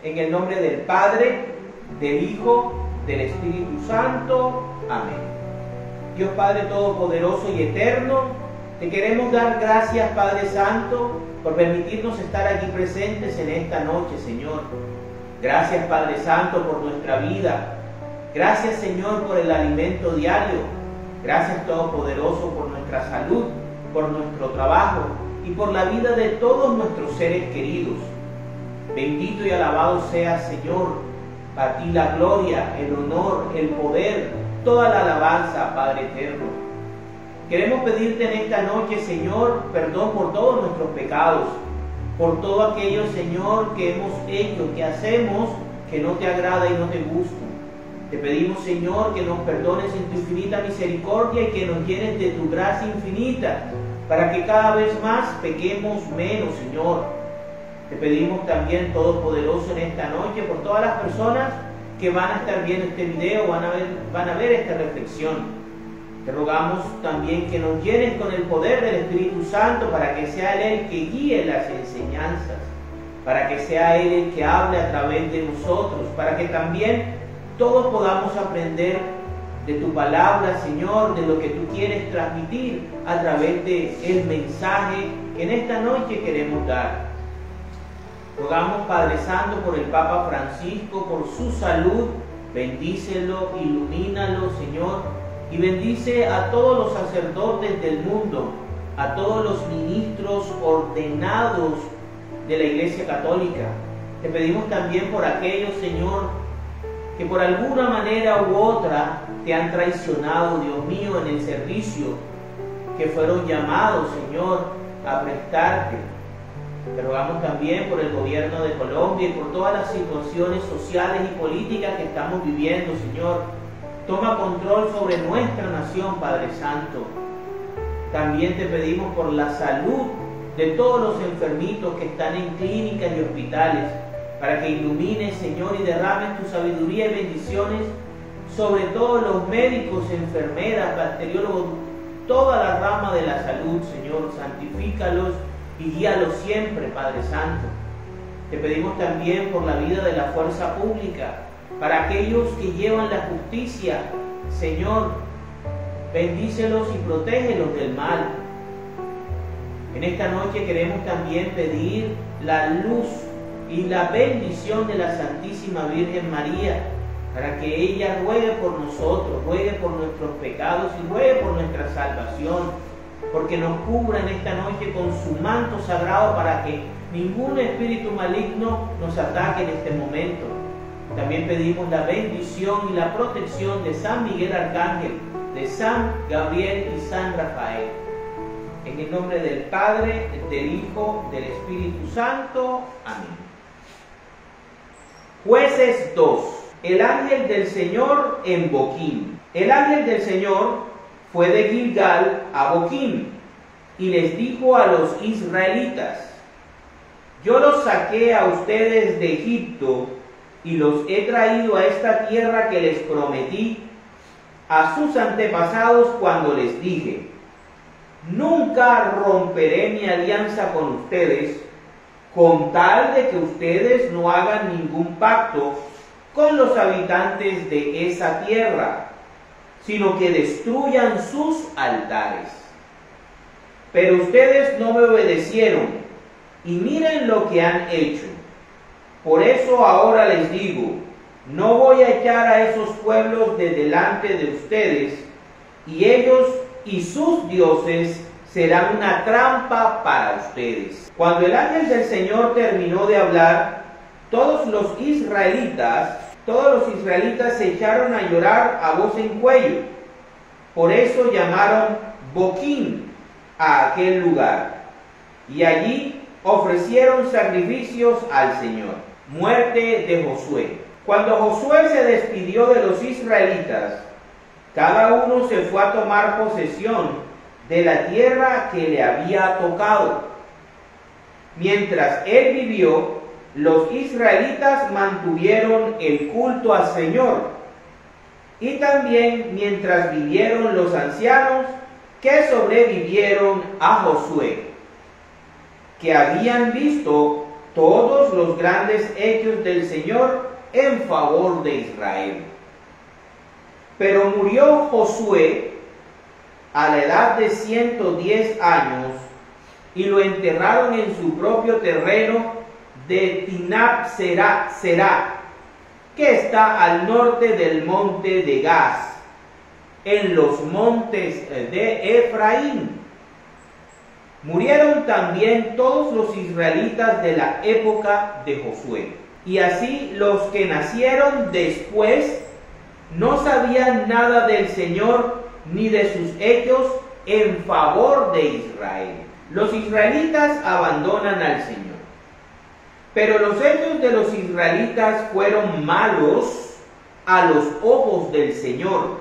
En el nombre del Padre, del Hijo, del Espíritu Santo. Amén. Dios Padre Todopoderoso y Eterno, te queremos dar gracias, Padre Santo, por permitirnos estar aquí presentes en esta noche, Señor. Gracias, Padre Santo, por nuestra vida. Gracias, Señor, por el alimento diario. Gracias, Todopoderoso, por nuestra salud, por nuestro trabajo y por la vida de todos nuestros seres queridos. Bendito y alabado seas, Señor. Para ti la gloria, el honor, el poder, toda la alabanza, Padre eterno. Queremos pedirte en esta noche, Señor, perdón por todos nuestros pecados, por todo aquello, Señor, que hemos hecho, que hacemos, que no te agrada y no te gusta. Te pedimos, Señor, que nos perdones en tu infinita misericordia y que nos llenes de tu gracia infinita, para que cada vez más pequemos menos, Señor. Te pedimos también, Todopoderoso, en esta noche, por todas las personas que van a estar viendo este video, van a ver esta reflexión. Te rogamos también que nos llenes con el poder del Espíritu Santo para que sea Él el que guíe las enseñanzas, para que sea Él el que hable a través de nosotros, para que también todos podamos aprender de tu palabra, Señor, de lo que tú quieres transmitir a través del mensaje que en esta noche queremos dar. Rogamos, Padre Santo, por el Papa Francisco, por su salud. Bendícelo, ilumínalo, Señor, y bendice a todos los sacerdotes del mundo, a todos los ministros ordenados de la Iglesia Católica. Te pedimos también por aquellos, Señor, que por alguna manera u otra te han traicionado, Dios mío, en el servicio, que fueron llamados, Señor, a prestarte. Te rogamos también por el gobierno de Colombia y por todas las situaciones sociales y políticas que estamos viviendo, Señor. Toma control sobre nuestra nación, Padre Santo. También te pedimos por la salud de todos los enfermitos que están en clínicas y hospitales, para que ilumines, Señor, y derrames tu sabiduría y bendiciones sobre todos los médicos, enfermeras, bacteriólogos, toda la rama de la salud, Señor. Santifícalos y guíalos siempre, Padre Santo. Te pedimos también por la vida de la fuerza pública, para aquellos que llevan la justicia, Señor, bendícelos y protégelos del mal. En esta noche queremos también pedir la luz y la bendición de la Santísima Virgen María, para que ella ruegue por nosotros, ruegue por nuestros pecados y ruegue por nuestra salvación, porque nos cubra en esta noche con su manto sagrado para que ningún espíritu maligno nos ataque en este momento. También pedimos la bendición y la protección de San Miguel Arcángel, de San Gabriel y San Rafael. En el nombre del Padre, del Hijo, del Espíritu Santo. Amén. Jueces 2. El ángel del Señor en Boquim. El ángel del Señor fue de Gilgal a Boquim y les dijo a los israelitas: yo los saqué a ustedes de Egipto y los he traído a esta tierra que les prometí a sus antepasados cuando les dije: nunca romperé mi alianza con ustedes, con tal de que ustedes no hagan ningún pacto con los habitantes de esa tierra, sino que destruyan sus altares. Pero ustedes no me obedecieron, y miren lo que han hecho. Por eso ahora les digo, no voy a echar a esos pueblos de delante de ustedes, y ellos y sus dioses serán una trampa para ustedes. Cuando el ángel del Señor terminó de hablar, todos los israelitas se echaron a llorar a voz en cuello. Por eso llamaron Boquim a aquel lugar. Y allí ofrecieron sacrificios al Señor. Muerte de Josué. Cuando Josué se despidió de los israelitas, cada uno se fue a tomar posesión de la tierra que le había tocado. Mientras él vivió, los israelitas mantuvieron el culto al Señor, y también mientras vivieron los ancianos que sobrevivieron a Josué, que habían visto todos los grandes hechos del Señor en favor de Israel. Pero murió Josué a la edad de 110 años y lo enterraron en su propio terreno de Timnat-Será, que está al norte del monte de Gaz, en los montes de Efraín. Murieron también todos los israelitas de la época de Josué. Y así los que nacieron después no sabían nada del Señor ni de sus hechos en favor de Israel. Los israelitas abandonan al Señor. Pero los hechos de los israelitas fueron malos a los ojos del Señor,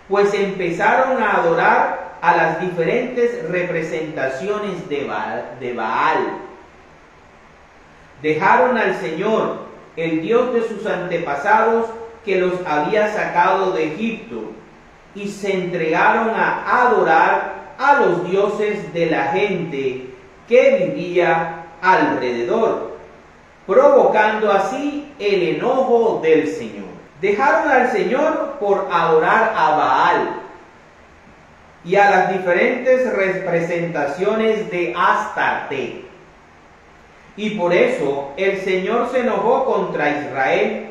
pues empezaron a adorar a las diferentes representaciones de Baal. Dejaron al Señor, el Dios de sus antepasados, que los había sacado de Egipto, y se entregaron a adorar a los dioses de la gente que vivía alrededor, provocando así el enojo del Señor. Dejaron al Señor por adorar a Baal y a las diferentes representaciones de Astarte. Y por eso el Señor se enojó contra Israel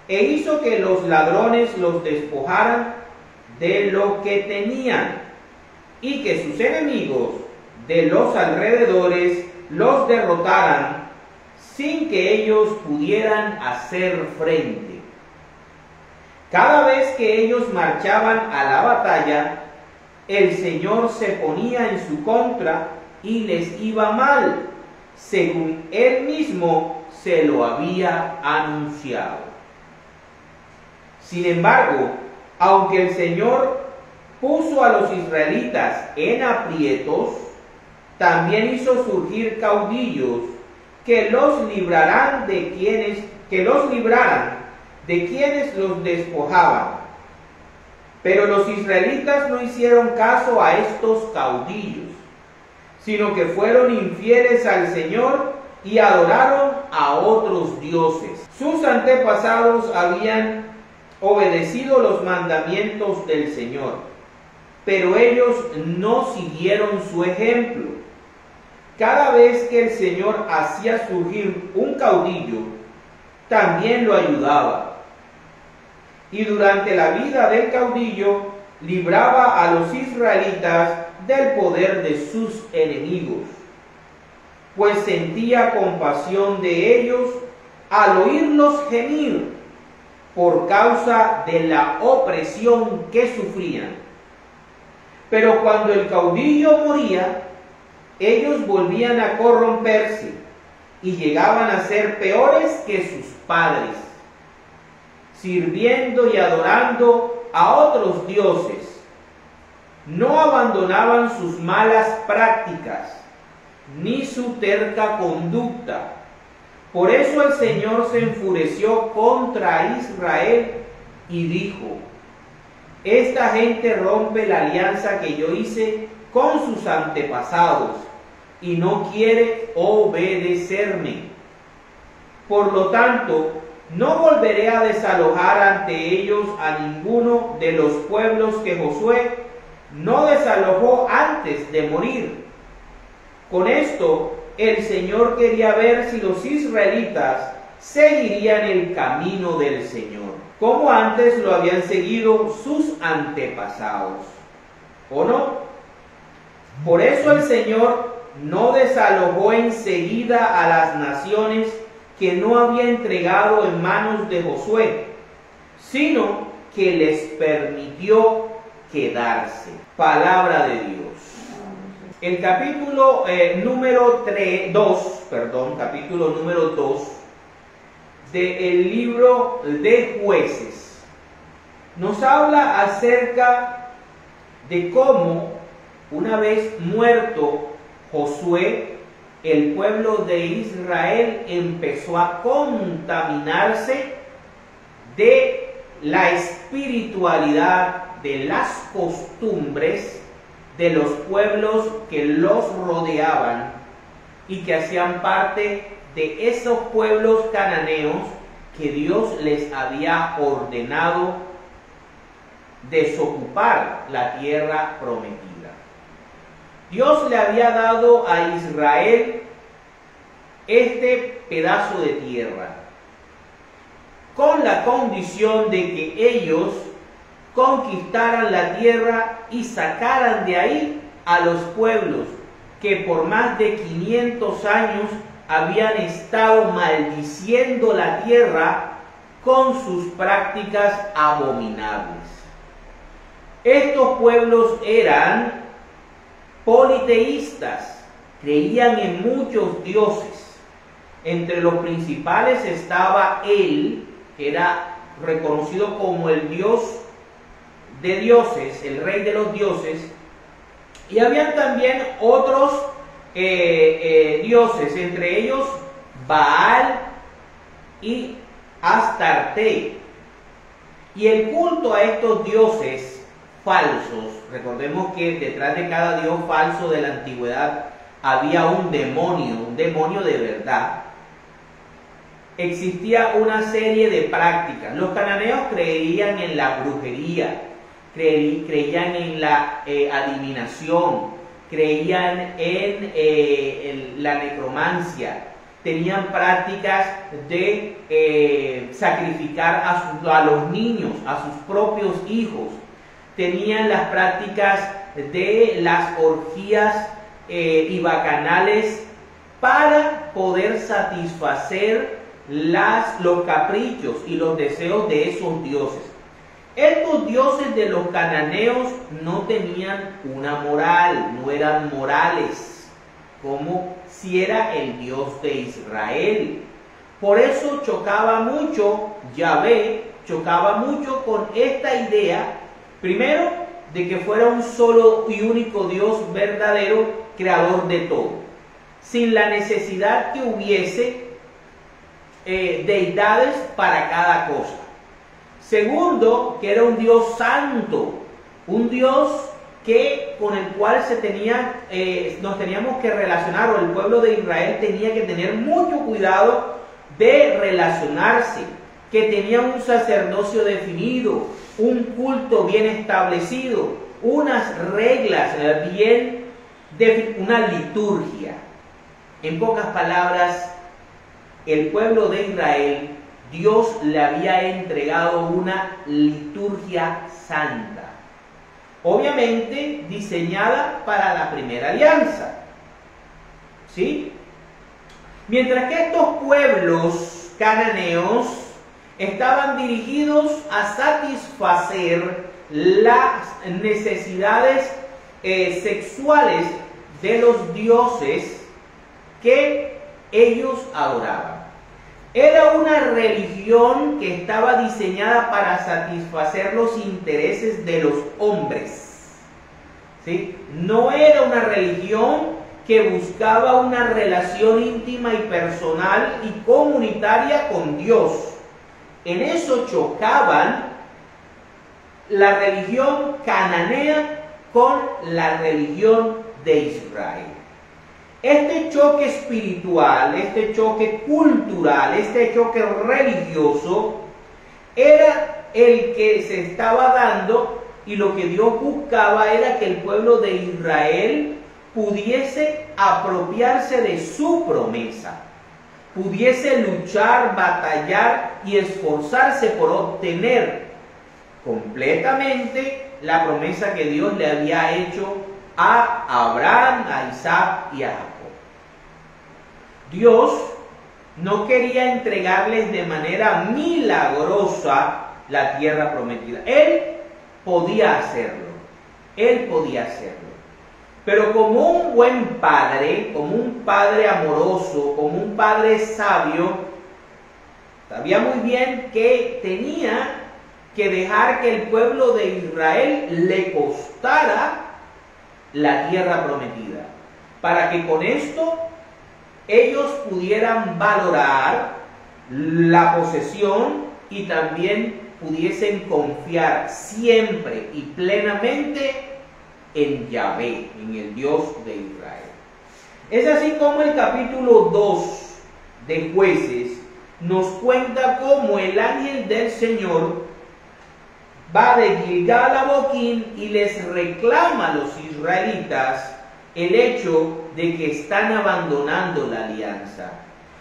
e hizo que los ladrones los despojaran de lo que tenían, y que sus enemigos de los alrededores los derrotaran sin que ellos pudieran hacer frente. Cada vez que ellos marchaban a la batalla, el Señor se ponía en su contra y les iba mal, según Él mismo se lo había anunciado. Sin embargo, aunque el Señor puso a los israelitas en aprietos, también hizo surgir caudillos que los libraran de quienes los despojaban. Pero los israelitas no hicieron caso a estos caudillos, sino que fueron infieles al Señor y adoraron a otros dioses. Sus antepasados habían obedecido los mandamientos del Señor, pero ellos no siguieron su ejemplo. Cada vez que el Señor hacía surgir un caudillo, también lo ayudaba. Y durante la vida del caudillo, libraba a los israelitas del poder de sus enemigos, pues sentía compasión de ellos al oírlos gemir por causa de la opresión que sufrían. Pero cuando el caudillo moría, ellos volvían a corromperse y llegaban a ser peores que sus padres, sirviendo y adorando a otros dioses. No abandonaban sus malas prácticas ni su terca conducta. Por eso el Señor se enfureció contra Israel y dijo: esta gente rompe la alianza que yo hice con sus antepasados y no quiere obedecerme. Por lo tanto, no volveré a desalojar ante ellos a ninguno de los pueblos que Josué no desalojó antes de morir. Con esto, el Señor quería ver si los israelitas seguirían el camino del Señor, como antes lo habían seguido sus antepasados, ¿o no? Por eso el Señor no desalojó enseguida a las naciones que no había entregado en manos de Josué, sino que les permitió quedarse. Palabra de Dios. El capítulo número 2 del libro de Jueces nos habla acerca de cómo, una vez muerto Josué, el pueblo de Israel empezó a contaminarse de la espiritualidad, de las costumbres de los pueblos que los rodeaban y que hacían parte de esos pueblos cananeos que Dios les había ordenado desocupar la tierra prometida. Dios le había dado a Israel este pedazo de tierra con la condición de que ellos conquistaran la tierra y sacaran de ahí a los pueblos que por más de 500 años habían estado maldiciendo la tierra con sus prácticas abominables. Estos pueblos eran politeístas, creían en muchos dioses. Entre los principales estaba él, que era reconocido como el Dios de dioses, el rey de los dioses, y habían también otros dioses, entre ellos Baal y Astarte. Y el culto a estos dioses falsos, recordemos que detrás de cada dios falso de la antigüedad había un demonio de verdad. Existía una serie de prácticas. Los cananeos creían en la brujería, creían en la adivinación, creían en la necromancia, tenían prácticas de sacrificar a los niños, a sus propios hijos, tenían las prácticas de las orgías y bacanales para poder satisfacer los caprichos y los deseos de esos dioses. Estos dioses de los cananeos no tenían una moral, no eran morales, como si era el Dios de Israel. Por eso chocaba mucho, Yahvé chocaba mucho con esta idea, primero, de que fuera un solo y único Dios verdadero, creador de todo, sin la necesidad que hubiese deidades para cada cosa. Segundo, que era un Dios santo, un Dios con el cual nos teníamos que relacionar, o el pueblo de Israel tenía que tener mucho cuidado de relacionarse, que tenía un sacerdocio definido, un culto bien establecido, unas reglas bien definidas, una liturgia. En pocas palabras, el pueblo de Israel, Dios le había entregado una liturgia santa, obviamente diseñada para la primera alianza, ¿sí? Mientras que estos pueblos cananeos estaban dirigidos a satisfacer las necesidades sexuales de los dioses que ellos adoraban. Era una religión que estaba diseñada para satisfacer los intereses de los hombres, ¿sí? No era una religión que buscaba una relación íntima y personal y comunitaria con Dios. En eso chocaban la religión cananea con la religión de Israel. Este choque espiritual, este choque cultural, este choque religioso era el que se estaba dando, y lo que Dios buscaba era que el pueblo de Israel pudiese apropiarse de su promesa, pudiese luchar, batallar y esforzarse por obtener completamente la promesa que Dios le había hecho a Abraham, a Isaac y a Jacob. Dios no quería entregarles de manera milagrosa la tierra prometida. Él podía hacerlo, pero como un buen padre, como un padre amoroso, como un padre sabio, sabía muy bien que tenía que dejar que el pueblo de Israel le costara la tierra prometida, para que con esto ellos pudieran valorar la posesión y también pudiesen confiar siempre y plenamente en Yahvé, en el Dios de Israel. Es así como el capítulo 2 de Jueces nos cuenta cómo el ángel del Señor va de Gilgal a Boquín y les reclama a los israelitas el hecho de que están abandonando la alianza.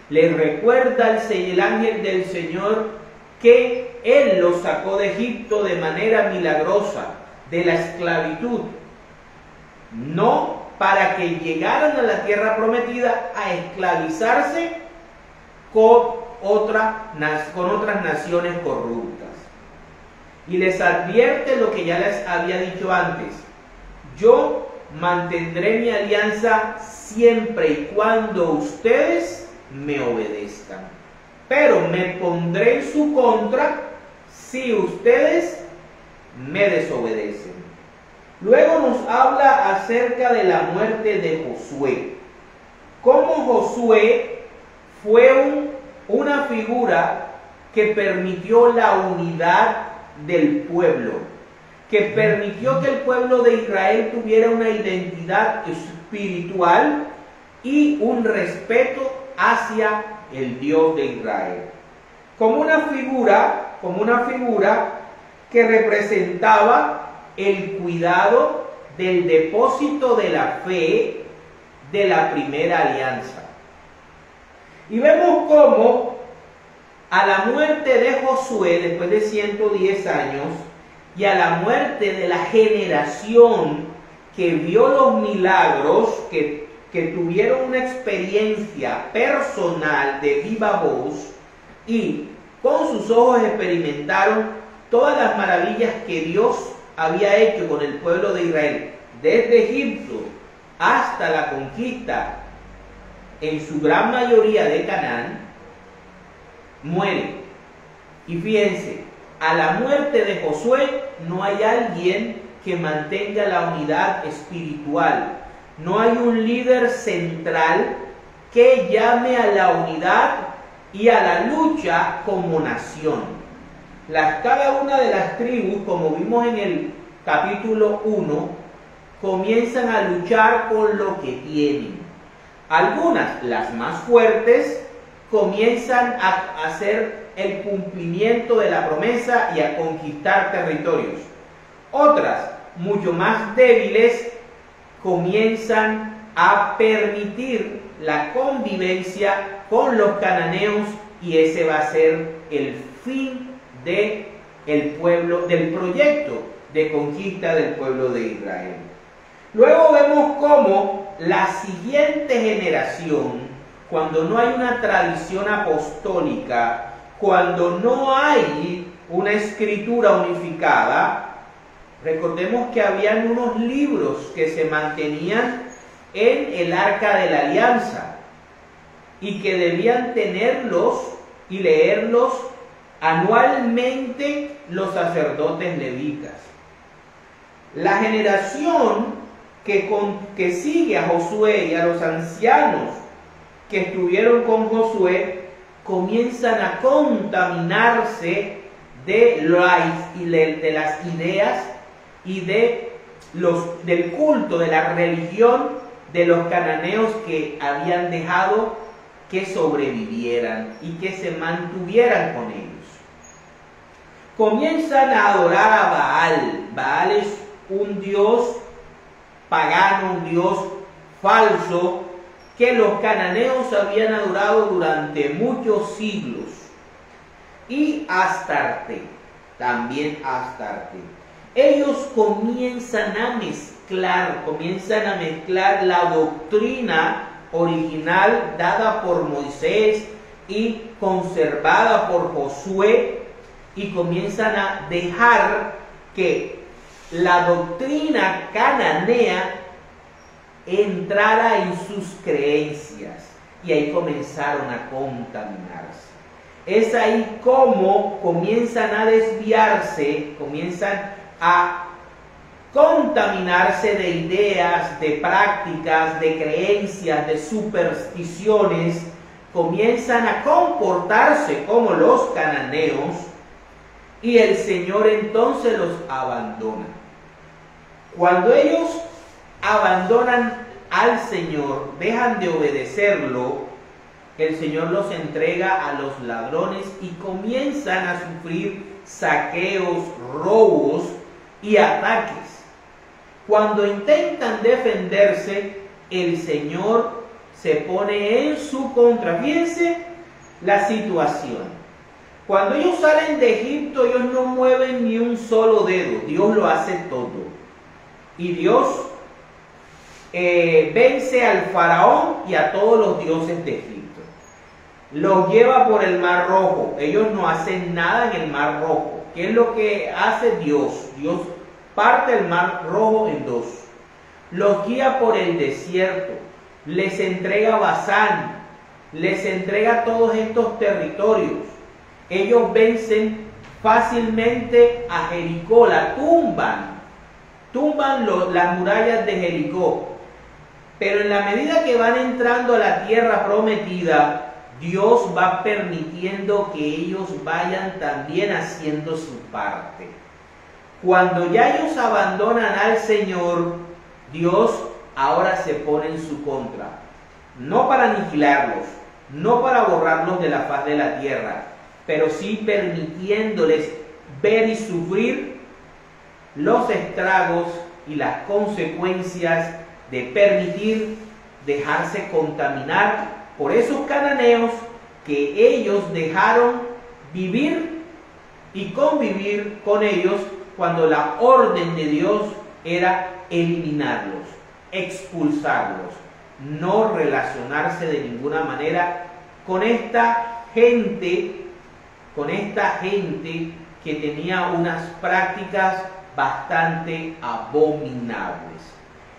Les recuerda el ángel del Señor que Él los sacó de Egipto de manera milagrosa, de la esclavitud, no para que llegaran a la tierra prometida a esclavizarse con otras naciones corruptas. Y les advierte lo que ya les había dicho antes: yo mantendré mi alianza siempre y cuando ustedes me obedezcan, pero me pondré en su contra si ustedes me desobedecen. Luego nos habla acerca de la muerte de Josué. Cómo Josué fue una figura que permitió la unidad del pueblo, que permitió que el pueblo de Israel tuviera una identidad espiritual y un respeto hacia el Dios de Israel. Como una figura que representaba el cuidado del depósito de la fe de la primera alianza. Y vemos cómo a la muerte de Josué, después de 110 años, y a la muerte de la generación que vio los milagros, que tuvieron una experiencia personal de viva voz y con sus ojos experimentaron todas las maravillas que Dios había hecho con el pueblo de Israel, desde Egipto hasta la conquista en su gran mayoría de Canaán, muere. Y fíjense, a la muerte de Josué no hay alguien que mantenga la unidad espiritual. No hay un líder central que llame a la unidad y a la lucha como nación. Cada una de las tribus, como vimos en el capítulo 1, comienzan a luchar con lo que tienen. Algunas, las más fuertes, comienzan a hacer el cumplimiento de la promesa y a conquistar territorios. Otras, mucho más débiles, comienzan a permitir la convivencia con los cananeos, y ese va a ser el fin del proyecto de conquista del pueblo de Israel. Luego vemos cómo la siguiente generación, cuando no hay una tradición apostólica, cuando no hay una escritura unificada, recordemos que habían unos libros que se mantenían en el Arca de la Alianza y que debían tenerlos y leerlos anualmente los sacerdotes levitas. La generación que sigue a Josué y a los ancianos que estuvieron con Josué comienzan a contaminarse de las ideas y del culto, de la religión de los cananeos que habían dejado que sobrevivieran y que se mantuvieran con ellos. Comienzan a adorar a Baal. Baal es un dios pagano, un dios falso, que los cananeos habían adorado durante muchos siglos. Y Astarte, también Astarte. Ellos comienzan a mezclar la doctrina original dada por Moisés y conservada por Josué, y comienzan a dejar que la doctrina cananea entrara en sus creencias, y ahí comenzaron a contaminarse. Es ahí como comienzan a desviarse, comienzan a contaminarse de ideas, de prácticas, de creencias, de supersticiones, comienzan a comportarse como los cananeos, y el Señor entonces los abandona. Cuando ellos abandonan al Señor, dejan de obedecerlo, el Señor los entrega a los ladrones y comienzan a sufrir saqueos, robos y ataques. Cuando intentan defenderse, el Señor se pone en su contra. Fíjense la situación. Cuando ellos salen de Egipto, ellos no mueven ni un solo dedo. Dios lo hace todo. Y Dios vence al faraón y a todos los dioses de Egipto. Los lleva por el Mar Rojo. Ellos no hacen nada en el Mar Rojo. ¿Qué es lo que hace Dios? Dios parte el Mar Rojo en dos. Los guía por el desierto. Les entrega Basán. Les entrega todos estos territorios. Ellos vencen fácilmente a Jericó. La tumban las murallas de Jericó. Pero en la medida que van entrando a la tierra prometida, Dios va permitiendo que ellos vayan también haciendo su parte. Cuando ya ellos abandonan al Señor, Dios ahora se pone en su contra. No para aniquilarlos, no para borrarlos de la faz de la tierra, pero sí permitiéndoles ver y sufrir los estragos y las consecuencias de permitir dejarse contaminar por esos cananeos que ellos dejaron vivir y convivir con ellos cuando la orden de Dios era eliminarlos, expulsarlos, no relacionarse de ninguna manera con esta gente que tenía unas prácticas bastante abominables.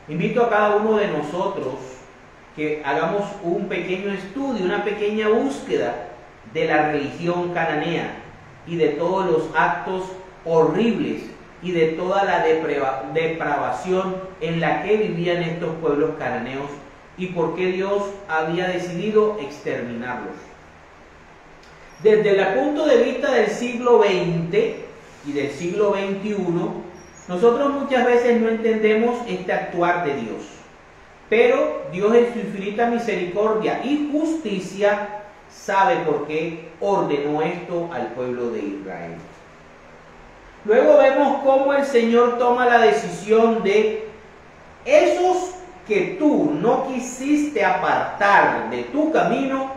Invito a cada uno de nosotros que hagamos un pequeño estudio, una pequeña búsqueda de la religión cananea y de todos los actos horribles y de toda la depravación en la que vivían estos pueblos cananeos y por qué Dios había decidido exterminarlos. Desde el punto de vista del siglo XX y del siglo XXI, nosotros muchas veces no entendemos este actuar de Dios. Pero Dios en su infinita misericordia y justicia sabe por qué ordenó esto al pueblo de Israel. Luego vemos cómo el Señor toma la decisión de esos que tú no quisiste apartar de tu camino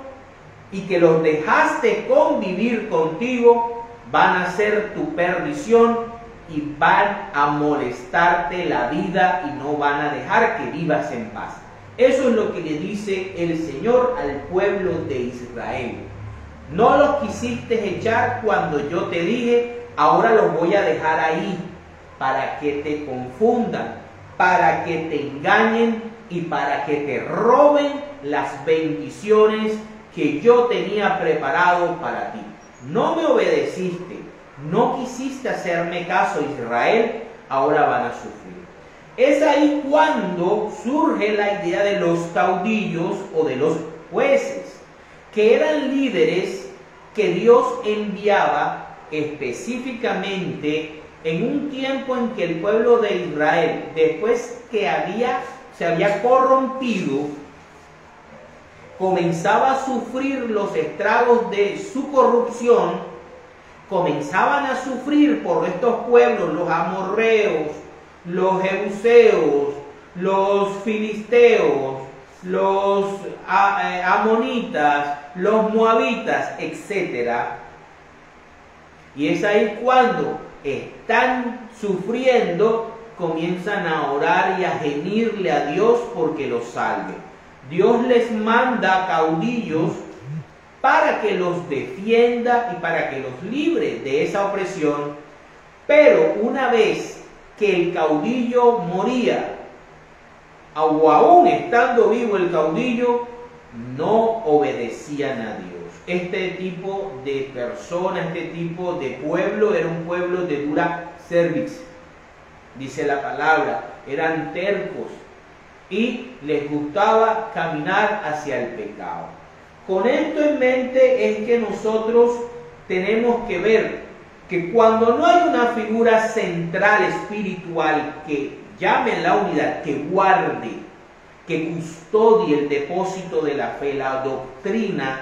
y que los dejaste convivir contigo, van a ser tu perdición y van a molestarte la vida y no van a dejar que vivas en paz. Eso es lo que le dice el Señor al pueblo de Israel. No los quisiste echar cuando yo te dije, ahora los voy a dejar ahí para que te confundan, para que te engañen y para que te roben las bendiciones que yo tenía preparado para ti. No me obedeciste. No quisiste hacerme caso, Israel, ahora van a sufrir. Es ahí cuando surge la idea de los caudillos o de los jueces, que eran líderes que Dios enviaba específicamente en un tiempo en que el pueblo de Israel, después que se había corrompido, comenzaba a sufrir los estragos de su corrupción. Comenzaban a sufrir por estos pueblos, los amorreos, los jebuseos, los filisteos, los amonitas, los moabitas, etc. Y es ahí cuando están sufriendo, comienzan a orar y a gemirle a Dios porque los salve. Dios les manda caudillos para que los defienda y para que los libre de esa opresión. Pero una vez que el caudillo moría, o aún estando vivo el caudillo, no obedecían a Dios. Este tipo de persona, este tipo de pueblo, era un pueblo de dura cerviz, dice la palabra. Eran tercos y les gustaba caminar hacia el pecado. Con esto en mente es que nosotros tenemos que ver que cuando no hay una figura central espiritual que llame la unidad, que guarde, que custodie el depósito de la fe, la doctrina,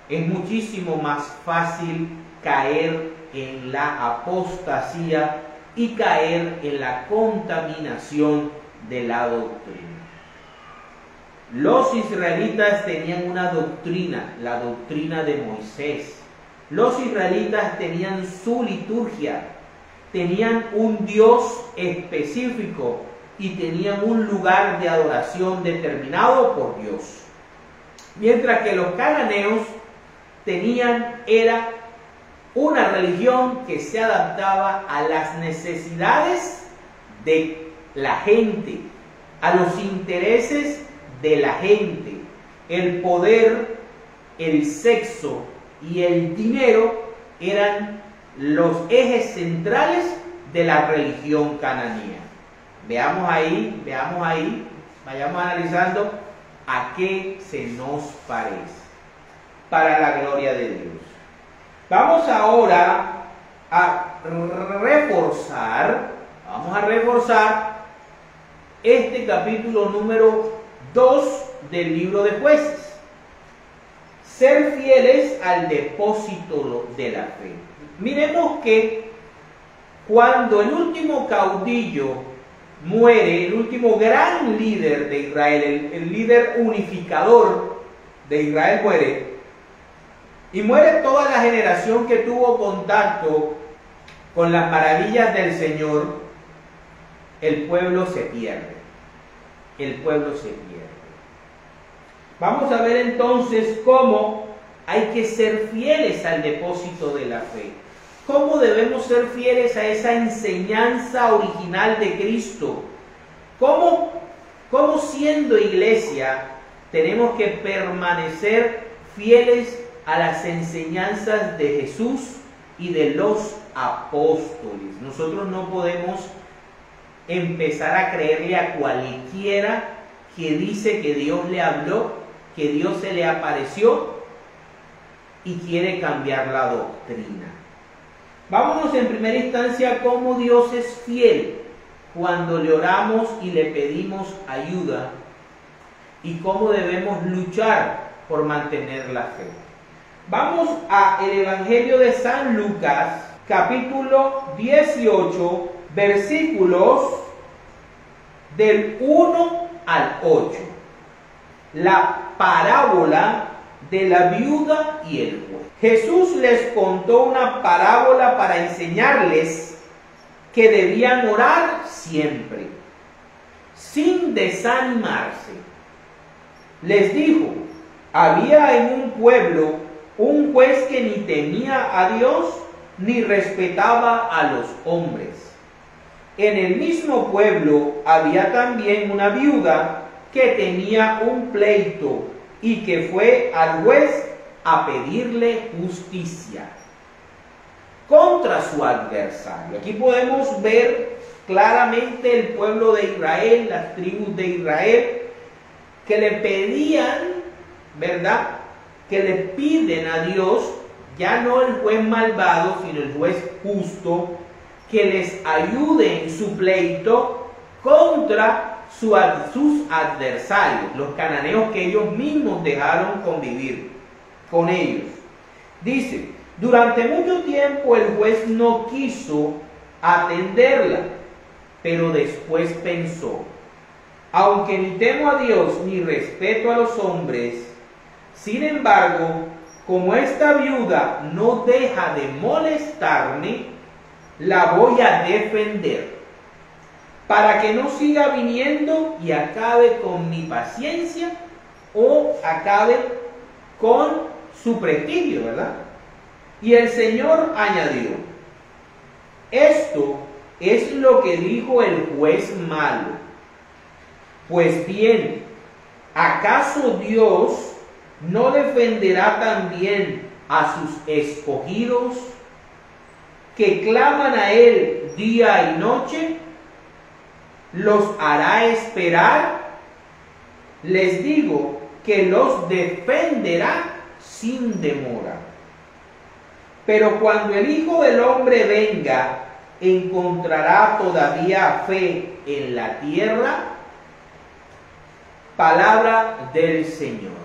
es muchísimo más fácil caer en la apostasía y caer en la contaminación de la doctrina. Los israelitas tenían una doctrina, la doctrina de Moisés. Los israelitas tenían su liturgia, tenían un Dios específico y tenían un lugar de adoración determinado por Dios. Mientras que los cananeos era una religión que se adaptaba a las necesidades de la gente, a los intereses de la gente. El poder, el sexo y el dinero eran los ejes centrales de la religión cananea. Veamos ahí, vayamos analizando a qué se nos parece, para la gloria de Dios. Vamos ahora a reforzar este capítulo número 2 del libro de Jueces. Ser fieles al depósito de la fe. Miremos que cuando el último caudillo muere, el último gran líder de Israel, el líder unificador de Israel muere, y muere toda la generación que tuvo contacto con las maravillas del Señor, el pueblo se pierde. Vamos a ver entonces cómo hay que ser fieles al depósito de la fe. ¿Cómo debemos ser fieles a esa enseñanza original de Cristo? ¿Cómo siendo iglesia tenemos que permanecer fieles a las enseñanzas de Jesús y de los apóstoles? Nosotros no podemos empezar a creerle a cualquiera que dice que Dios le habló, que Dios se le apareció y quiere cambiar la doctrina. Vámonos en primera instancia a cómo Dios es fiel cuando le oramos y le pedimos ayuda y cómo debemos luchar por mantener la fe. Vamos al Evangelio de San Lucas, capítulo 18, versículos del 1 al 8. La parábola de la viuda y el juez. Jesús les contó una parábola para enseñarles que debían orar siempre, sin desanimarse. Les dijo: había en un pueblo un juez que ni temía a Dios ni respetaba a los hombres. En el mismo pueblo había también una viuda que tenía un pleito y que fue al juez a pedirle justicia contra su adversario. Aquí podemos ver claramente el pueblo de Israel, las tribus de Israel, que le pedían, ¿verdad?, que le piden a Dios, ya no el juez malvado, sino el juez justo, que les ayude en su pleito contra sus adversarios, los cananeos que ellos mismos dejaron convivir con ellos. Dice: durante mucho tiempo el juez no quiso atenderla, pero después pensó: aunque ni temo a Dios ni respeto a los hombres, sin embargo, como esta viuda no deja de molestarme, la voy a defender, para que no siga viniendo y acabe con mi paciencia o acabe con su prestigio, ¿verdad? Y el Señor añadió: esto es lo que dijo el juez malo. Pues bien, ¿acaso Dios no defenderá también a sus escogidos que claman a Él día y noche? ¿Los hará esperar? Les digo que los defenderá sin demora. Pero cuando el Hijo del Hombre venga, ¿encontrará todavía fe en la tierra? Palabra del Señor.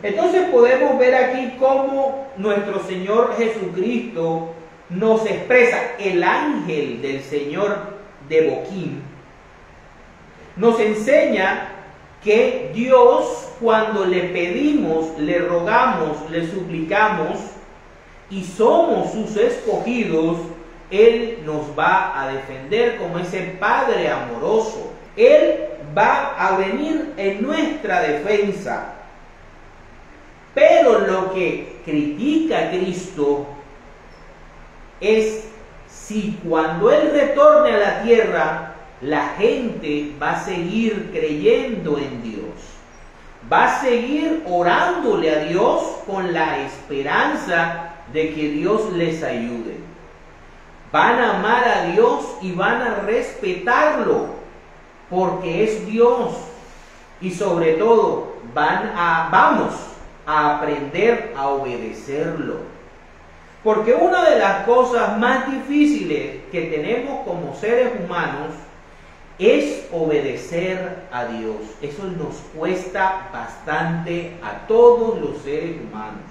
Entonces podemos ver aquí cómo nuestro Señor Jesucristo nos expresa, el ángel del Señor de Boquín, nos enseña que Dios, cuando le pedimos, le rogamos, le suplicamos y somos sus escogidos, Él nos va a defender como ese Padre amoroso. Él va a venir en nuestra defensa. Pero lo que critica a Cristo es si cuando Él retorne a la tierra, la gente va a seguir creyendo en Dios, va a seguir orándole a Dios con la esperanza de que Dios les ayude. Van a amar a Dios y van a respetarlo porque es Dios, y sobre todo vamos a aprender a obedecerlo. Porque una de las cosas más difíciles que tenemos como seres humanos es obedecer a Dios. Eso nos cuesta bastante a todos los seres humanos.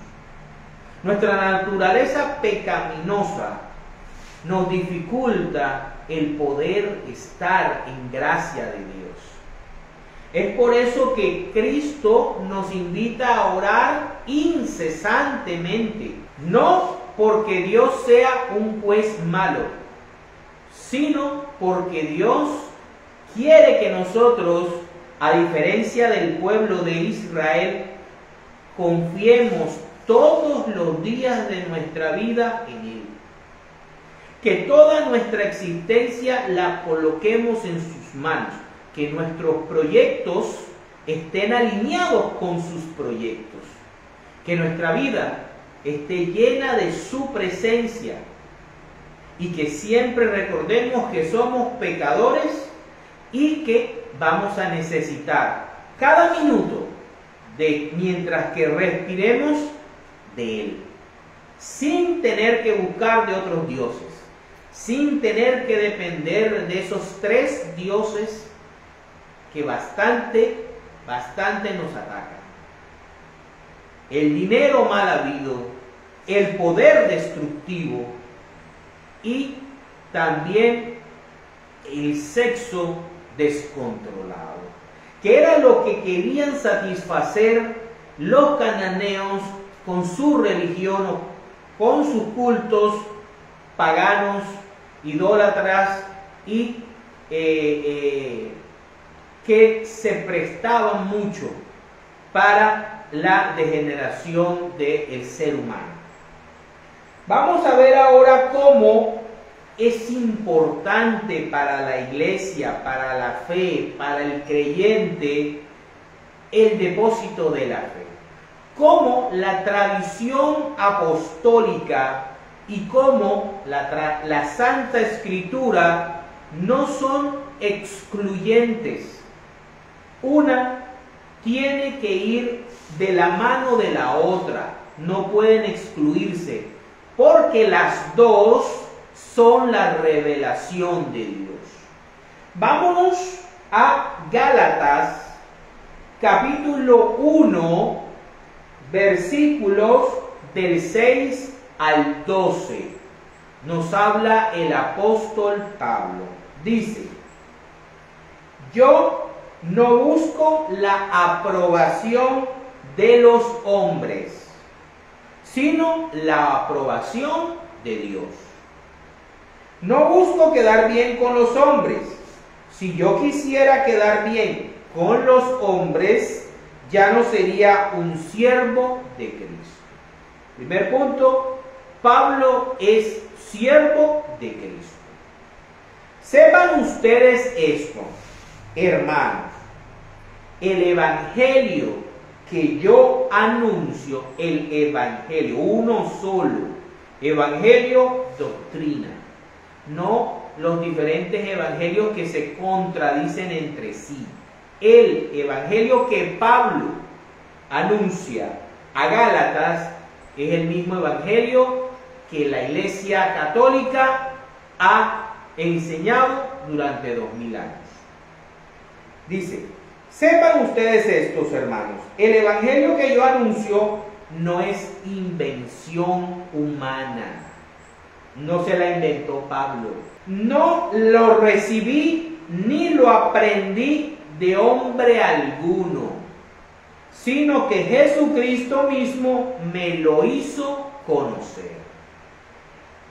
Nuestra naturaleza pecaminosa nos dificulta el poder estar en gracia de Dios. Es por eso que Cristo nos invita a orar incesantemente, no porque Dios sea un juez malo, sino porque Dios quiere que nosotros, a diferencia del pueblo de Israel, confiemos todos los días de nuestra vida en Él. Que toda nuestra existencia la coloquemos en sus manos. Que nuestros proyectos estén alineados con sus proyectos. Que nuestra vida esté llena de su presencia. Y que siempre recordemos que somos pecadores y que vamos a necesitar cada minuto mientras que respiremos de Él, sin tener que buscar de otros dioses, sin tener que depender de esos tres dioses que bastante nos atacan. El dinero mal habido, el poder destructivo y también el sexo descontrolado, que era lo que querían satisfacer los cananeos con su religión, con sus cultos paganos, idólatras y que se prestaban mucho para la degeneración del ser humano. Vamos a ver ahora cómo es importante para la iglesia, para la fe, para el creyente, el depósito de la fe. Cómo la tradición apostólica y cómo la Santa Escritura no son excluyentes. Una tiene que ir de la mano de la otra, no pueden excluirse, porque las dos son la revelación de Dios. Vámonos a Gálatas, capítulo 1, versículos del 6 al 12. Nos habla el apóstol Pablo. Dice: yo no busco la aprobación de los hombres, sino la aprobación de Dios. No busco quedar bien con los hombres. Si yo quisiera quedar bien con los hombres, ya no sería un siervo de Cristo. Primer punto, Pablo es siervo de Cristo. Sepan ustedes esto, hermanos, el evangelio que yo anuncio, el evangelio, uno solo, evangelio, doctrina, no los diferentes evangelios que se contradicen entre sí. El evangelio que Pablo anuncia a Gálatas es el mismo evangelio que la Iglesia Católica ha enseñado durante 2000 años. Dice: Sepan ustedes estos, hermanos, el evangelio que yo anuncio no es invención humana. No se la inventó Pablo. No lo recibí ni lo aprendí de hombre alguno, sino que Jesucristo mismo me lo hizo conocer.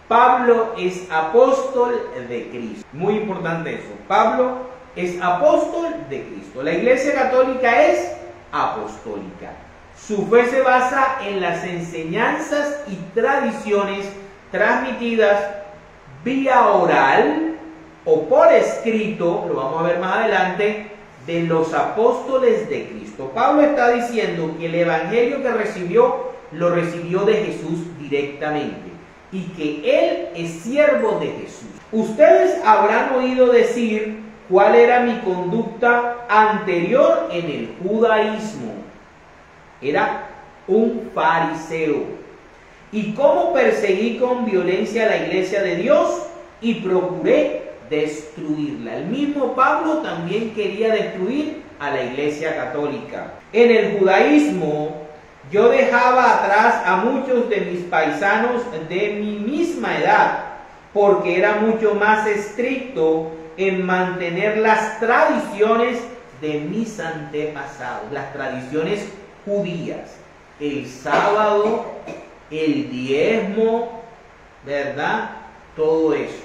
Pablo es apóstol de Cristo. Muy importante eso. Pablo es apóstol de Cristo. La Iglesia Católica es apostólica. Su fe se basa en las enseñanzas y tradiciones transmitidas vía oral o por escrito, lo vamos a ver más adelante, de los apóstoles de Cristo. Pablo está diciendo que el evangelio que recibió, lo recibió de Jesús directamente y que él es siervo de Jesús. Ustedes habrán oído decir cuál era mi conducta anterior en el judaísmo. Era un fariseo. Y cómo perseguí con violencia a la iglesia de Dios y procuré destruirla. El mismo Pablo también quería destruir a la iglesia católica. En el judaísmo yo dejaba atrás a muchos de mis paisanos de mi misma edad, porque era mucho más estricto en mantener las tradiciones de mis antepasados, las tradiciones judías, el sábado, el diezmo, ¿verdad? Todo eso.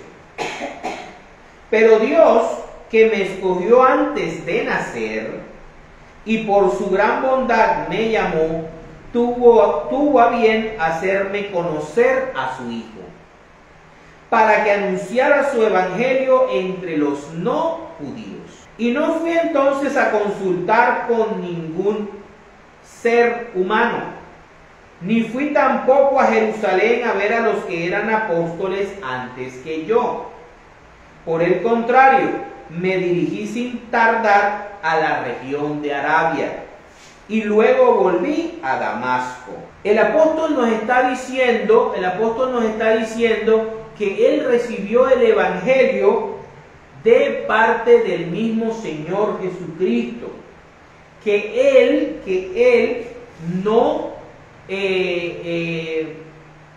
Pero Dios, que me escogió antes de nacer y por su gran bondad me llamó, tuvo a bien hacerme conocer a su Hijo, para que anunciara su evangelio entre los no judíos. Y no fui entonces a consultar con ningún ser humano, ni fui tampoco a Jerusalén a ver a los que eran apóstoles antes que yo. Por el contrario, me dirigí sin tardar a la región de Arabia y luego volví a Damasco. El apóstol nos está diciendo que él recibió el evangelio de parte del mismo Señor Jesucristo, que él no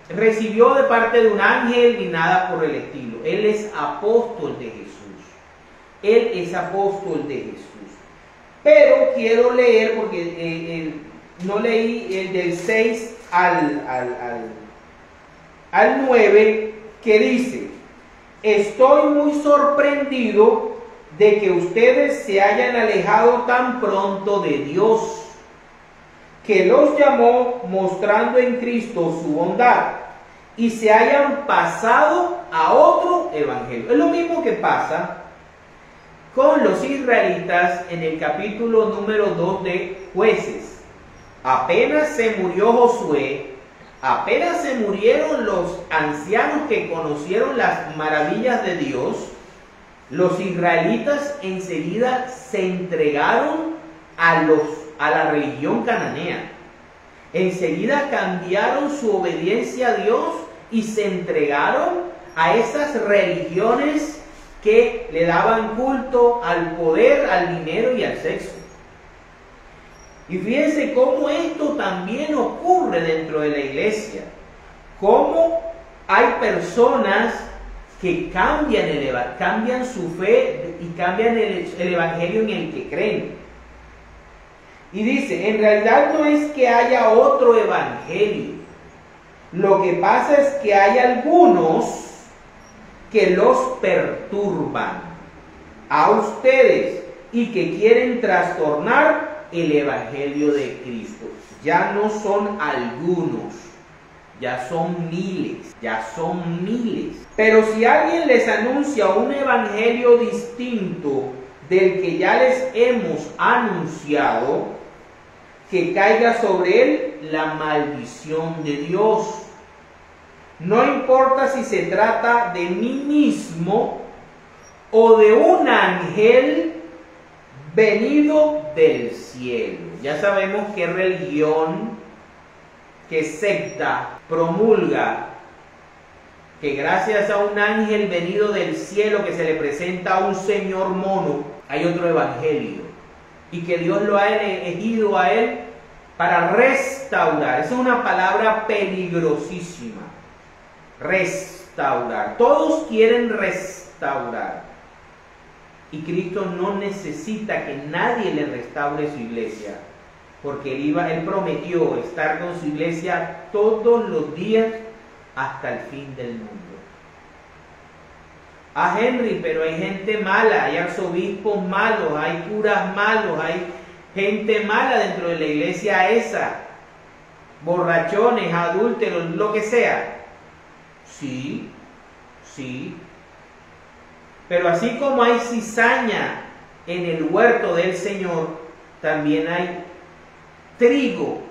recibió de parte de un ángel ni nada por el estilo. Él es apóstol de Jesús. Él es apóstol de Jesús. Pero quiero leer, porque no leí el del 6 al 9, que dice: estoy muy sorprendido de que ustedes se hayan alejado tan pronto de Dios, que los llamó mostrando en Cristo su bondad, y se hayan pasado a otro evangelio. Es lo mismo que pasa con los israelitas en el capítulo número 2 de Jueces. Apenas se murió Josué, apenas se murieron los ancianos que conocieron las maravillas de Dios, los israelitas enseguida se entregaron a la religión cananea. Enseguida cambiaron su obediencia a Dios y se entregaron a esas religiones que le daban culto al poder, al dinero y al sexo. Y fíjense cómo esto también ocurre dentro de la iglesia. Cómo hay personas que cambian su fe y cambian el evangelio en el que creen. Y dice, en realidad no es que haya otro evangelio. Lo que pasa es que hay algunos que los perturban a ustedes y que quieren trastornar el evangelio de Cristo. Ya no son algunos, ya son miles, Pero si alguien les anuncia un evangelio distinto del que ya les hemos anunciado, que caiga sobre él la maldición de Dios. No importa si se trata de mí mismo o de un ángel venido del cielo. Ya sabemos qué religión, qué secta promulga que gracias a un ángel venido del cielo que se le presenta a un señor mono, hay otro evangelio. y que Dios lo ha elegido a él para restaurar. Esa es una palabra peligrosísima. Restaurar. Todos quieren restaurar. Y Cristo no necesita que nadie le restaure su iglesia, porque él prometió estar con su iglesia todos los días hasta el fin del mundo. Henry, pero hay gente mala, hay arzobispos malos, hay curas malos, hay gente mala dentro de la iglesia esa, borrachones, adúlteros, lo que sea. Sí, sí. Pero así como hay cizaña en el huerto del Señor, también hay trigo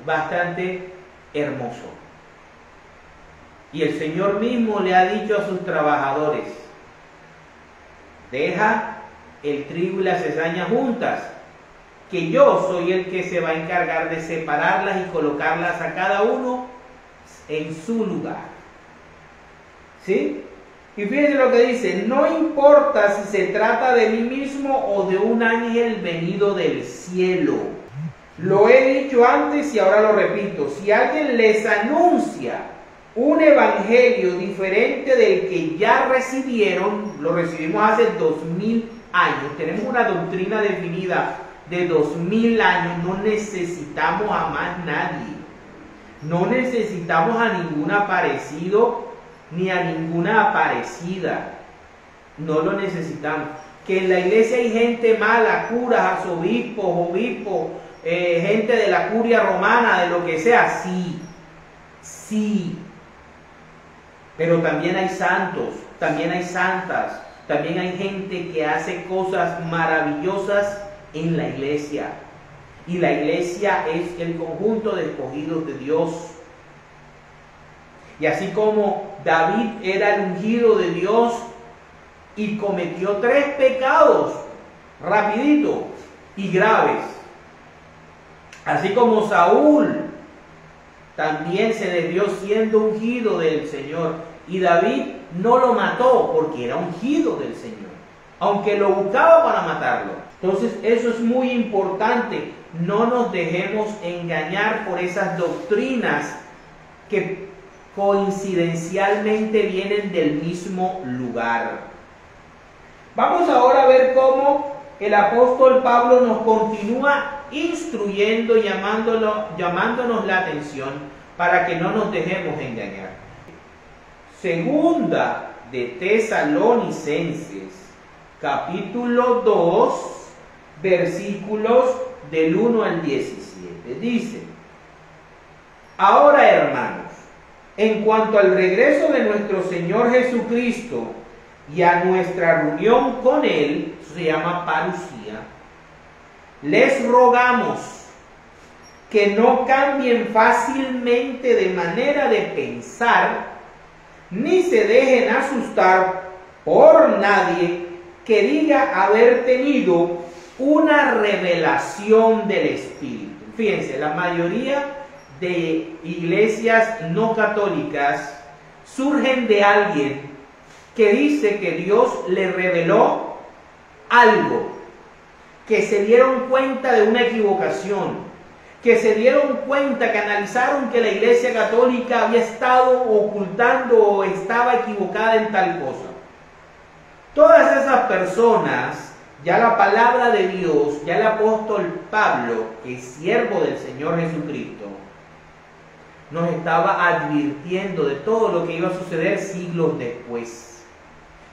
bastante hermoso. Y el Señor mismo le ha dicho a sus trabajadores: deja el trigo y la cizaña juntas, que yo soy el que se va a encargar de separarlas y colocarlas a cada uno en su lugar. ¿Sí? Y fíjense lo que dice: no importa si se trata de mí mismo o de un ángel venido del cielo. Lo he dicho antes y ahora lo repito: si alguien les anuncia un evangelio diferente del que ya recibieron, lo recibimos hace 2000 años, tenemos una doctrina definida de 2000 años, no necesitamos a más nadie, no necesitamos a ningún aparecido ni a ninguna aparecida, no lo necesitamos. Que en la iglesia hay gente mala, curas, arzobispos, obispos, gente de la curia romana, de lo que sea, sí. Pero también hay santos, también hay santas, también hay gente que hace cosas maravillosas en la iglesia. Y la iglesia es el conjunto de escogidos de Dios. Y así como David era el ungido de Dios y cometió 3 pecados, rapidito y graves. Así como Saúl también se desvió siendo ungido del Señor. Y David no lo mató porque era ungido del Señor, aunque lo buscaba para matarlo. Entonces eso es muy importante. No nos dejemos engañar por esas doctrinas que coincidencialmente vienen del mismo lugar. Vamos ahora a ver cómo el apóstol Pablo nos continúa instruyendo, llamándonos la atención para que no nos dejemos engañar. Segunda de Tesalonicenses, capítulo 2, versículos del 1 al 17. Dice: ahora, hermanos, en cuanto al regreso de nuestro Señor Jesucristo y a nuestra reunión con Él, eso se llama parusía, les rogamos que no cambien fácilmente de manera de pensar, ni se dejen asustar por nadie que diga haber tenido una revelación del Espíritu. Fíjense, la mayoría de iglesias no católicas surgen de alguien que dice que Dios le reveló algo, que se dieron cuenta de una equivocación, que se dieron cuenta, que analizaron que la iglesia católica había estado ocultando o estaba equivocada en tal cosa. Todas esas personas, ya la palabra de Dios, ya el apóstol Pablo, que es siervo del Señor Jesucristo, nos estaba advirtiendo de todo lo que iba a suceder siglos después.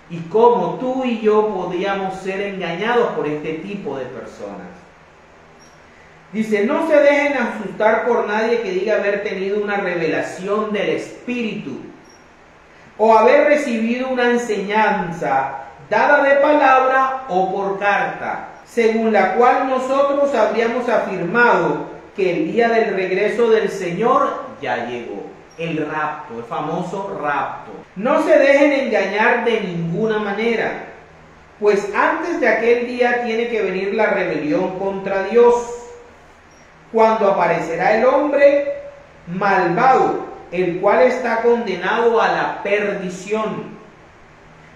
Y cómo tú y yo podíamos ser engañados por este tipo de personas. Dice: no se dejen asustar por nadie que diga haber tenido una revelación del Espíritu o haber recibido una enseñanza dada de palabra o por carta, según la cual nosotros habríamos afirmado que el día del regreso del Señor ya llegó. El rapto, el famoso rapto. No se dejen engañar de ninguna manera, pues antes de aquel día tiene que venir la rebelión contra Dios, cuando aparecerá el hombre malvado, el cual está condenado a la perdición.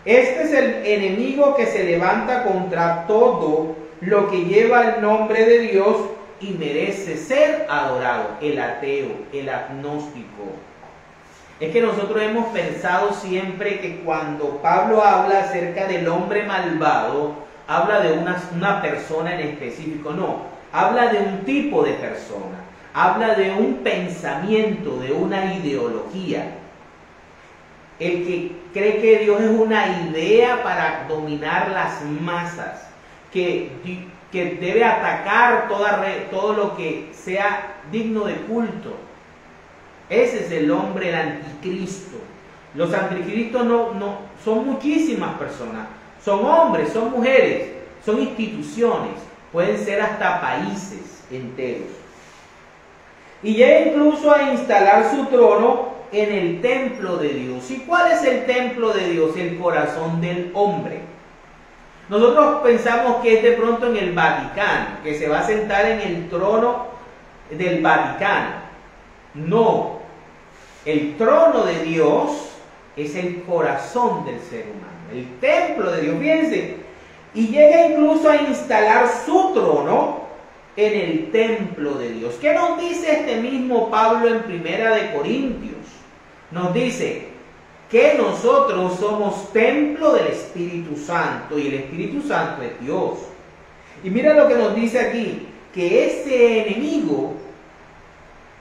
Este es el enemigo que se levanta contra todo lo que lleva el nombre de Dios y merece ser adorado, el ateo, el agnóstico. Es que nosotros hemos pensado siempre que cuando Pablo habla acerca del hombre malvado, habla de una persona en específico. No, habla de un tipo de persona, habla de un pensamiento, de una ideología. El que cree que Dios es una idea para dominar las masas, que debe atacar todo lo que sea digno de culto. Ese es el hombre, el anticristo. Los anticristos no son muchísimas personas. Son hombres, son mujeres, son instituciones, pueden ser hasta países enteros. Y llega incluso a instalar su trono en el templo de Dios. ¿Y cuál es el templo de Dios? El corazón del hombre. Nosotros pensamos que es de pronto en el Vaticano, que se va a sentar en el trono del Vaticano. No, el trono de Dios es el corazón del ser humano, el templo de Dios, fíjense, y llega incluso a instalar su trono en el templo de Dios. ¿Qué nos dice este mismo Pablo en Primera de Corintios? Nos dice que nosotros somos templo del Espíritu Santo y el Espíritu Santo es Dios. Y mira lo que nos dice aquí, que ese enemigo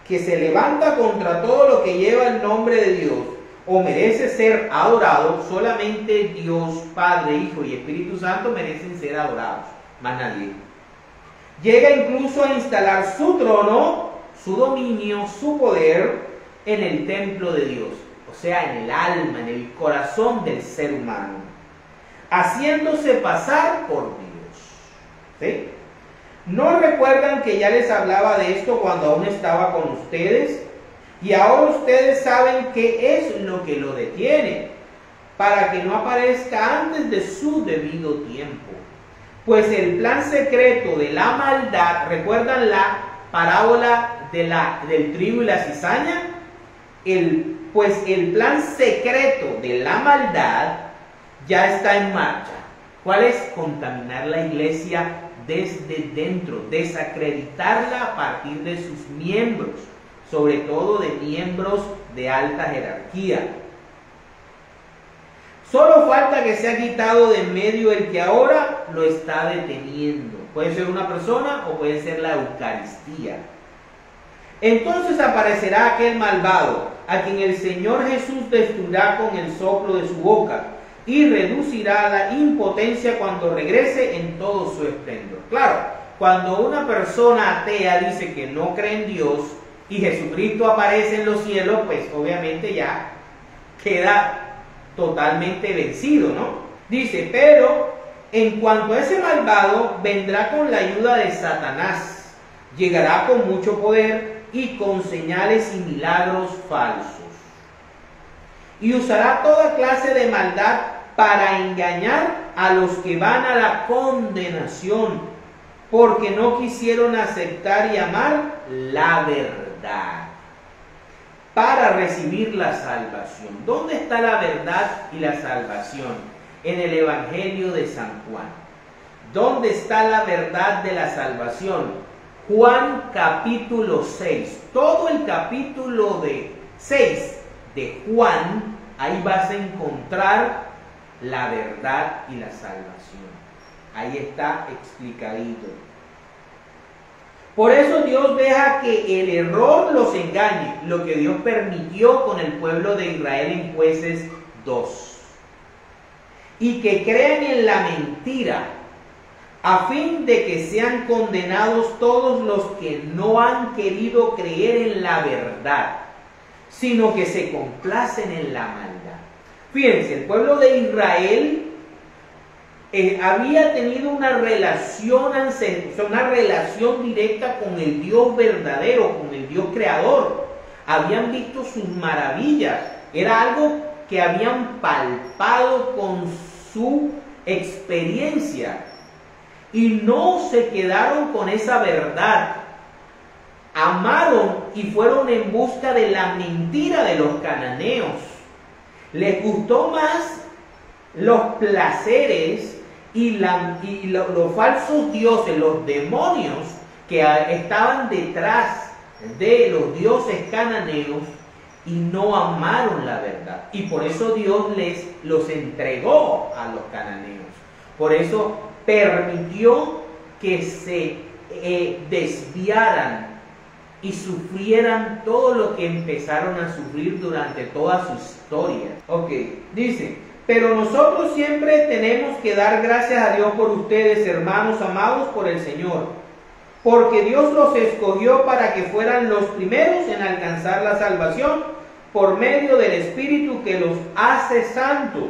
que se levanta contra todo lo que lleva el nombre de Dios o merece ser adorado, solamente Dios, Padre, Hijo y Espíritu Santo merecen ser adorados, más nadie. Llega incluso a instalar su trono, su dominio, su poder en el templo de Dios, o sea, en el alma, en el corazón del ser humano, haciéndose pasar por Dios. ¿Sí? ¿No recuerdan que ya les hablaba de esto cuando aún estaba con ustedes? Y ahora ustedes saben qué es lo que lo detiene, para que no aparezca antes de su debido tiempo. Pues el plan secreto de la maldad, ¿recuerdan la parábola del trigo y la cizaña? Pues el plan secreto de la maldad ya está en marcha. ¿Cuál es? Contaminar la iglesia desde dentro, desacreditarla a partir de sus miembros, sobre todo de miembros de alta jerarquía. Solo falta que sea quitado de en medio el que ahora lo está deteniendo. Puede ser una persona o puede ser la Eucaristía. Entonces aparecerá aquel malvado, a quien el Señor Jesús destruirá con el soplo de su boca, y reducirá la impotencia cuando regrese en todo su esplendor. Claro, cuando una persona atea dice que no cree en Dios y Jesucristo aparece en los cielos, pues obviamente ya queda totalmente vencido, ¿no? Dice, pero en cuanto a ese malvado, vendrá con la ayuda de Satanás, llegará con mucho poder y con señales y milagros falsos, y usará toda clase de maldad para engañar a los que van a la condenación, porque no quisieron aceptar y amar la verdad para recibir la salvación. ¿Dónde está la verdad y la salvación? En el Evangelio de San Juan. ¿Dónde está la verdad de la salvación? Juan capítulo 6. Todo el capítulo 6 de Juan, ahí vas a encontrar la verdad y la salvación. Ahí está explicadito. Por eso Dios deja que el error los engañe, lo que Dios permitió con el pueblo de Israel en Jueces 2. Y que crean en la mentira, a fin de que sean condenados todos los que no han querido creer en la verdad, sino que se complacen en la maldad. Fíjense, el pueblo de Israel había tenido una relación directa con el Dios verdadero, con el Dios creador. Habían visto sus maravillas. Era algo que habían palpado con su experiencia. Y no se quedaron con esa verdad. Amaron y fueron en busca de la mentira de los cananeos. Les gustó más los placeres y los falsos dioses, los demonios que estaban detrás de los dioses cananeos y no amaron la verdad. Y por eso Dios los entregó a los cananeos. Por eso permitió que se desviaran y sufrieran todo lo que empezaron a sufrir durante toda su historia. Ok, dice: pero nosotros siempre tenemos que dar gracias a Dios por ustedes, hermanos amados por el Señor, porque Dios los escogió para que fueran los primeros en alcanzar la salvación por medio del Espíritu que los hace santos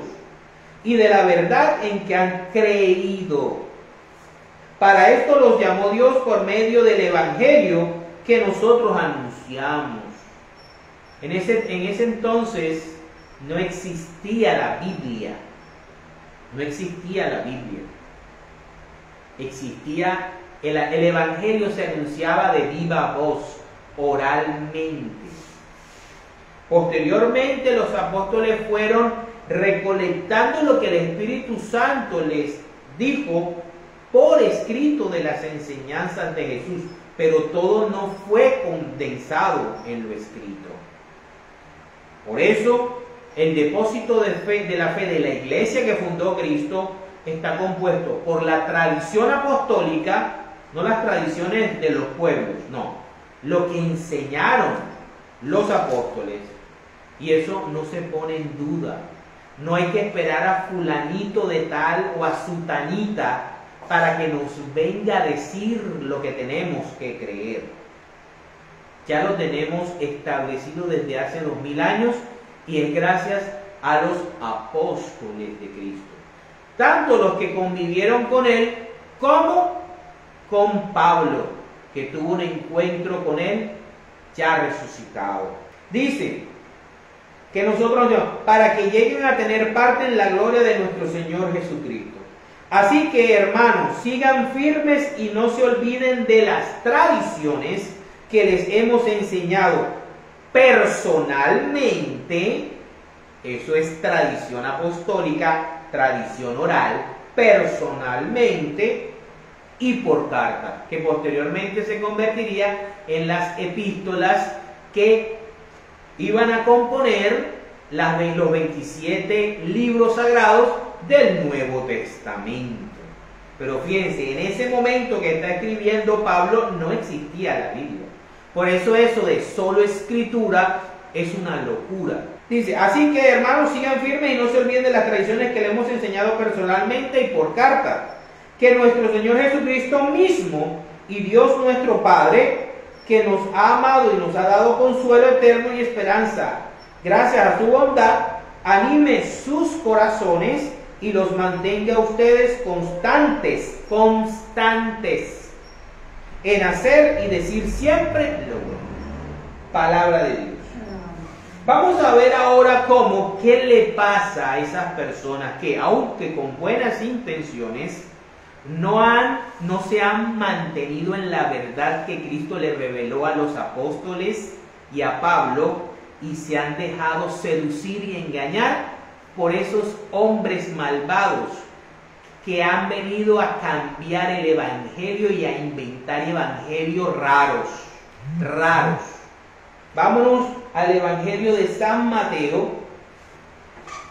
y de la verdad en que han creído. Para esto los llamó Dios por medio del Evangelio que nosotros anunciamos. En ese entonces no existía la Biblia. No existía la Biblia. Existía el Evangelio, se anunciaba de viva voz, oralmente. Posteriormente los apóstoles fueron recolectando lo que el Espíritu Santo les dijo por escrito de las enseñanzas de Jesús, pero todo no fue condensado en lo escrito. Por eso, el depósito de la fe de la iglesia que fundó Cristo está compuesto por la tradición apostólica, no las tradiciones de los pueblos, no, lo que enseñaron los apóstoles. Y eso no se pone en duda. No hay que esperar a fulanito de tal o a sutanita para que nos venga a decir lo que tenemos que creer. Ya lo tenemos establecido desde hace 2000 años y es gracias a los apóstoles de Cristo. Tanto los que convivieron con él como con Pablo, que tuvo un encuentro con él ya resucitado. Dice que nosotros, para que lleguen a tener parte en la gloria de nuestro Señor Jesucristo. Así que, hermanos, sigan firmes y no se olviden de las tradiciones que les hemos enseñado personalmente. Eso es tradición apostólica, tradición oral, personalmente y por carta, que posteriormente se convertiría en las epístolas que iban a componer los 27 libros sagrados del Nuevo Testamento. Pero fíjense, en ese momento que está escribiendo Pablo no existía la Biblia. Por eso de solo escritura es una locura. Dice: así que, hermanos, sigan firmes y no se olviden de las tradiciones que le hemos enseñado personalmente y por carta, que nuestro Señor Jesucristo mismo y Dios nuestro Padre, que nos ha amado y nos ha dado consuelo eterno y esperanza, gracias a su bondad, anime sus corazones y los mantenga a ustedes constantes en hacer y decir siempre lo bueno. Palabra de Dios. Vamos a ver ahora qué le pasa a esas personas que, aunque con buenas intenciones, no se han mantenido en la verdad que Cristo le reveló a los apóstoles y a Pablo, y se han dejado seducir y engañar por esos hombres malvados que han venido a cambiar el evangelio y a inventar evangelios raros. Vámonos al evangelio de San Mateo,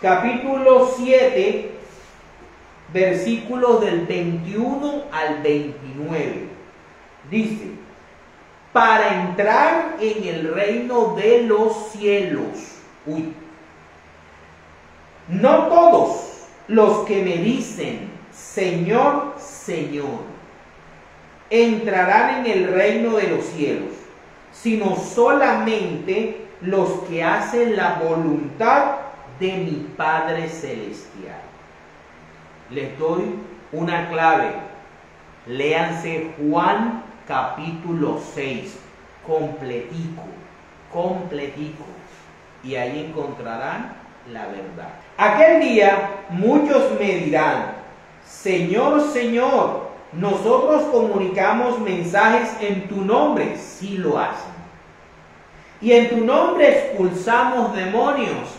capítulo 7, versículos del 21 al 29. Dice: para entrar en el reino de los cielos, no todos los que me dicen Señor, Señor, entrarán en el reino de los cielos, sino solamente los que hacen la voluntad de mi Padre Celestial. Les doy una clave. Léanse Juan capítulo 6, completico, y ahí encontrarán la verdad. Aquel día muchos me dirán: Señor, Señor, nosotros comunicamos mensajes en tu nombre. Sí lo hacen. Y en tu nombre expulsamos demonios.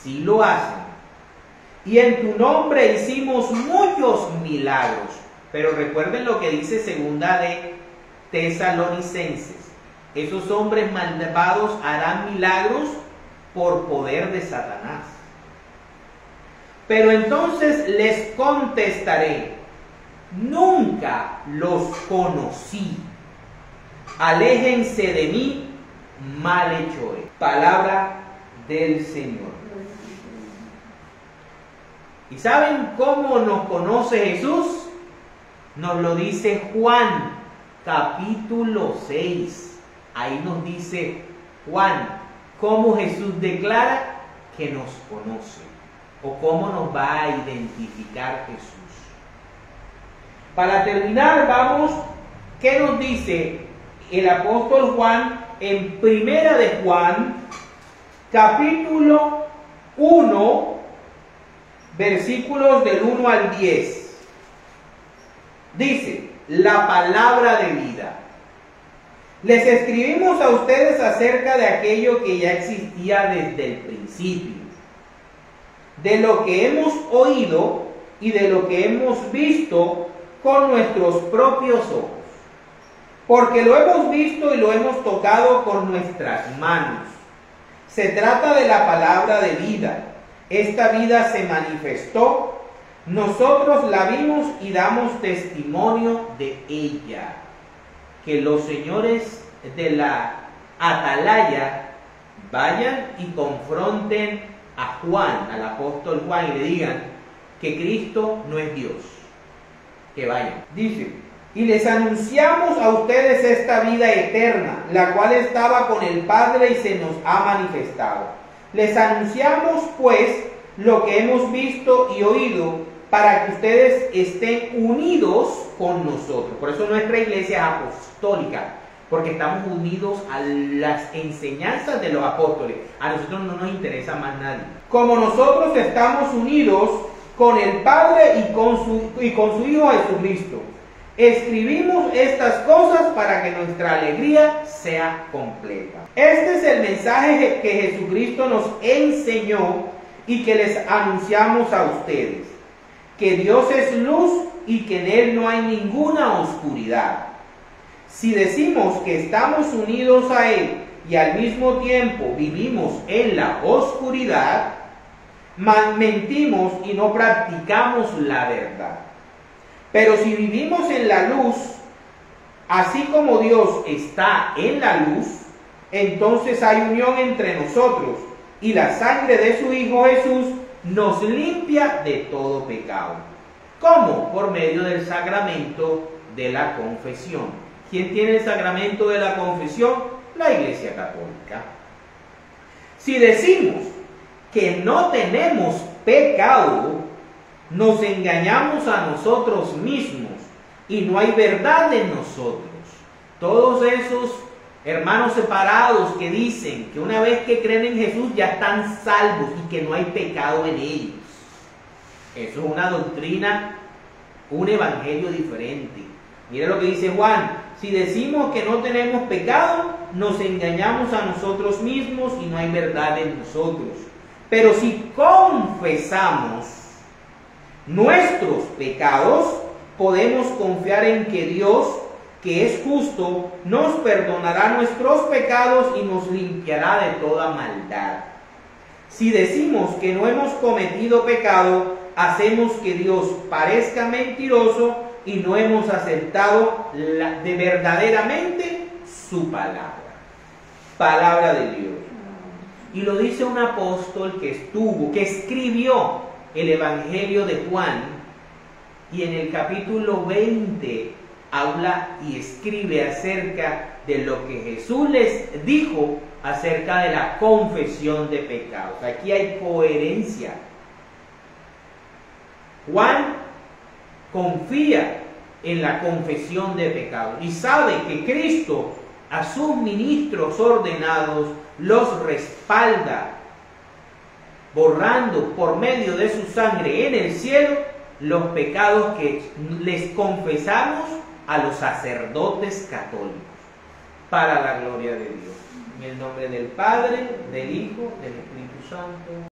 Sí lo hacen. y en tu nombre hicimos muchos milagros. Pero recuerden lo que dice segunda de Tesalonicenses. Esos hombres malvados harán milagros por poder de Satanás. Pero entonces les contestaré, nunca los conocí. Aléjense de mí, malhechores. Palabra del Señor. ¿Y saben cómo nos conoce Jesús? Nos lo dice Juan, capítulo 6. Ahí nos dice Juan cómo Jesús declara que nos conoce o cómo nos va a identificar Jesús. Para terminar, vamos, ¿qué nos dice el apóstol Juan en Primera de Juan, capítulo 1, versículos del 1 al 10? Dice, la palabra de vida. Les escribimos a ustedes acerca de aquello que ya existía desde el principio, de lo que hemos oído y de lo que hemos visto con nuestros propios ojos, porque lo hemos visto y lo hemos tocado con nuestras manos. Se trata de la palabra de vida. Esta vida se manifestó, nosotros la vimos y damos testimonio de ella. Que los señores de la atalaya vayan y confronten a Juan, al apóstol Juan, y le digan que Cristo no es Dios. Que vayan. Dice, y les anunciamos a ustedes esta vida eterna, la cual estaba con el Padre y se nos ha manifestado. Les anunciamos, pues, lo que hemos visto y oído, para que ustedes estén unidos con nosotros. Por eso nuestra iglesia es apostólica, porque estamos unidos a las enseñanzas de los apóstoles. A nosotros no nos interesa más nadie. Como nosotros estamos unidos con el Padre y con su Hijo Jesucristo, escribimos estas cosas para que nuestra alegría sea completa. Este es el mensaje que Jesucristo nos enseñó y que les anunciamos a ustedes, que Dios es luz y que en Él no hay ninguna oscuridad. Si decimos que estamos unidos a Él y al mismo tiempo vivimos en la oscuridad, mentimos y no practicamos la verdad. Pero si vivimos en la luz, así como Dios está en la luz, entonces hay unión entre nosotros y la sangre de su Hijo Jesús nos limpia de todo pecado. ¿Cómo? Por medio del sacramento de la confesión. ¿Quién tiene el sacramento de la confesión? La Iglesia Católica. Si decimos que no tenemos pecado, nos engañamos a nosotros mismos y no hay verdad en nosotros. Todos esos hermanos separados que dicen que una vez que creen en Jesús ya están salvos y que no hay pecado en ellos. Eso es una doctrina, un evangelio diferente. Mira lo que dice Juan. Si decimos que no tenemos pecado, nos engañamos a nosotros mismos y no hay verdad en nosotros. Pero si confesamos nuestros pecados, podemos confiar en que Dios, que es justo, nos perdonará nuestros pecados y nos limpiará de toda maldad. Si decimos que no hemos cometido pecado, hacemos que Dios parezca mentiroso y no hemos aceptado de verdaderamente su palabra. Palabra de Dios. Y lo dice un apóstol que escribió el Evangelio de Juan, y en el capítulo 20 habla y escribe acerca de lo que Jesús les dijo acerca de la confesión de pecados. Aquí hay coherencia. Juan confía en la confesión de pecados y sabe que Cristo a sus ministros ordenados los respalda, borrando por medio de su sangre en el cielo los pecados que les confesamos a los sacerdotes católicos, para la gloria de Dios. En el nombre del Padre, del Hijo, del Espíritu Santo.